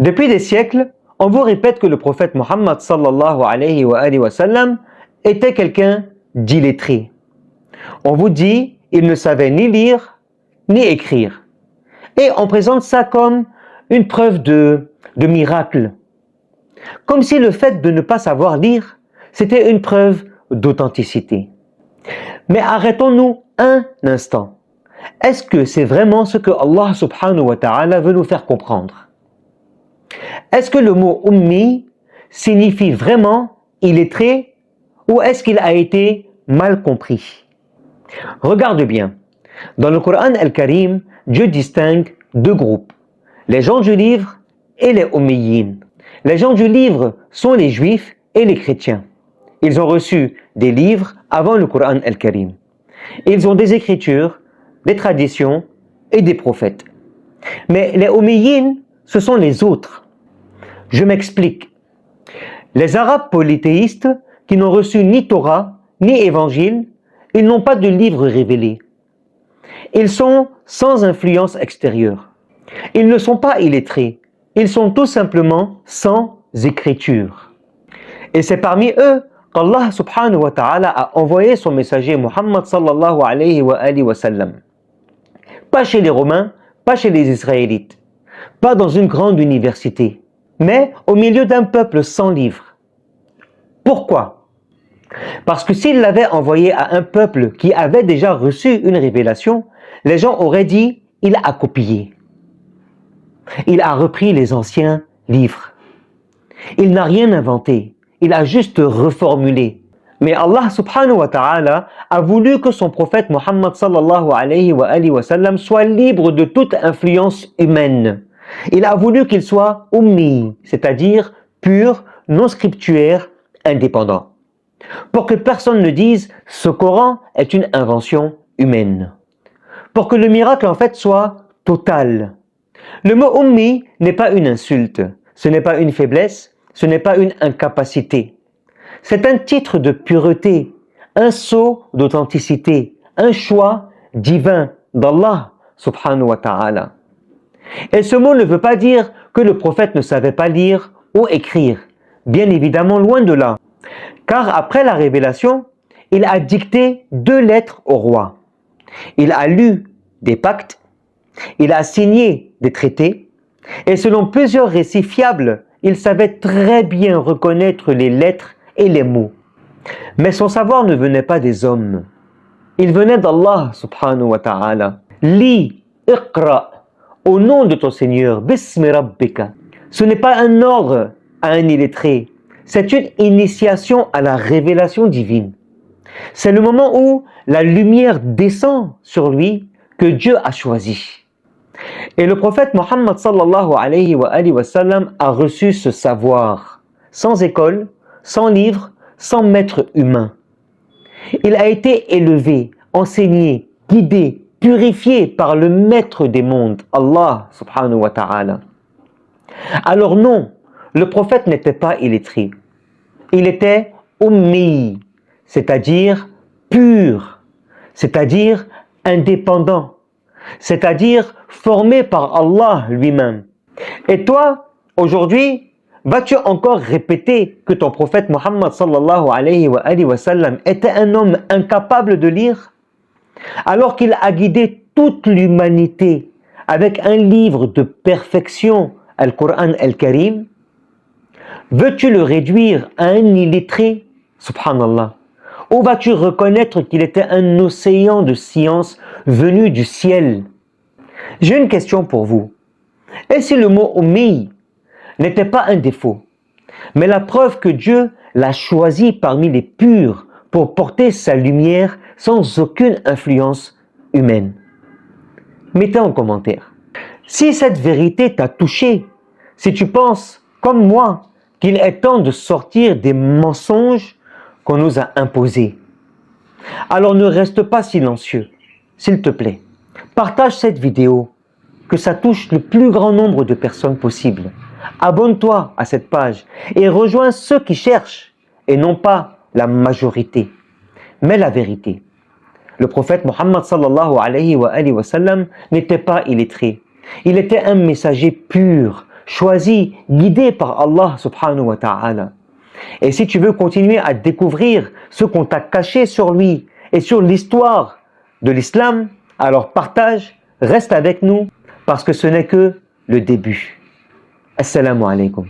Depuis des siècles, on vous répète que le prophète Muhammad sallallahu alayhi wa sallam était quelqu'un d'illettré. On vous dit il ne savait ni lire ni écrire. Et on présente ça comme une preuve de miracle. Comme si le fait de ne pas savoir lire, c'était une preuve d'authenticité. Mais arrêtons-nous un instant. Est-ce que c'est vraiment ce que Allah subhanahu wa ta'ala veut nous faire comprendre? Est-ce que le mot ummi signifie vraiment illettré ou est-ce qu'il a été mal compris? Regarde bien. Dans le Coran al-Karim, Dieu distingue deux groupes, les gens du livre et les ummiyin. Les gens du livre sont les juifs et les chrétiens. Ils ont reçu des livres avant le Coran al-Karim. Ils ont des écritures, des traditions et des prophètes. Mais les ummiyin, ce sont les autres. Je m'explique. Les Arabes polythéistes qui n'ont reçu ni Torah ni Évangile, ils n'ont pas de livre révélé. Ils sont sans influence extérieure. Ils ne sont pas illettrés. Ils sont tout simplement sans écriture. Et c'est parmi eux qu'Allah subhanahu wa ta'ala a envoyé son messager Muhammad sallallahu alayhi wa sallam. Pas chez les Romains, pas chez les Israélites, pas dans une grande université, mais au milieu d'un peuple sans livre. Pourquoi? Parce que s'il l'avait envoyé à un peuple qui avait déjà reçu une révélation, les gens auraient dit « il a copié ». Il a repris les anciens livres. Il n'a rien inventé, il a juste reformulé. Mais Allah subhanahu wa ta'ala a voulu que son prophète Muhammad sallallahu alayhi wa sallam soit libre de toute influence humaine. Il a voulu qu'il soit ummi, c'est-à-dire pur, non scriptuaire, indépendant. Pour que personne ne dise « ce Coran est une invention humaine ». Pour que le miracle en fait soit total. Le mot « ummi » n'est pas une insulte, ce n'est pas une faiblesse, ce n'est pas une incapacité. C'est un titre de pureté, un sceau d'authenticité, un choix divin d'Allah subhanahu wa ta'ala. Et ce mot ne veut pas dire que le prophète ne savait pas lire ou écrire. Bien évidemment, loin de là. Car après la révélation, il a dicté 2 lettres au roi. Il a lu des pactes, il a signé des traités, et selon plusieurs récits fiables, il savait très bien reconnaître les lettres et les mots. Mais son savoir ne venait pas des hommes. Il venait d'Allah subhanahu wa ta'ala. Lis, iqra, au nom de ton Seigneur, bismi rabbika. Ce n'est pas un ordre à un illettré. C'est une initiation à la révélation divine. C'est le moment où la lumière descend sur lui que Dieu a choisi. Et le prophète Muhammad sallallahu alayhi wa sallam a reçu ce savoir, sans école, sans livre, sans maître humain. Il a été élevé, enseigné, guidé, purifié par le maître des mondes, Allah subhanahu wa ta'ala. Alors non, le prophète n'était pas illettré. Il était ummi, c'est-à-dire pur, c'est-à-dire indépendant, c'est-à-dire formé par Allah lui-même. Et toi, aujourd'hui, vas-tu encore répéter que ton prophète Muhammad sallallahu alayhi wa sallam était un homme incapable de lire, alors qu'il a guidé toute l'humanité avec un livre de perfection, Al-Qur'an Al-Karim? Veux-tu le réduire à un illettré, subhanallah? Ou vas-tu reconnaître qu'il était un océan de science venu du ciel? J'ai une question pour vous. Et si le mot ummi n'était pas un défaut, mais la preuve que Dieu l'a choisi parmi les purs pour porter sa lumière sans aucune influence humaine? Mettez en commentaire. Si cette vérité t'a touché, si tu penses, comme moi, qu'il est temps de sortir des mensonges qu'on nous a imposés, alors ne reste pas silencieux, s'il te plaît. Partage cette vidéo, que ça touche le plus grand nombre de personnes possible. Abonne-toi à cette page et rejoins ceux qui cherchent et non pas la majorité, mais la vérité. Le prophète Muhammad sallallahu alayhi wa sallam n'était pas illettré. Il était un messager pur, choisi, guidé par Allah subhanahu wa ta'ala. Et si tu veux continuer à découvrir ce qu'on t'a caché sur lui et sur l'histoire de l'islam, alors partage, reste avec nous, parce que ce n'est que le début. Assalamu alaikum.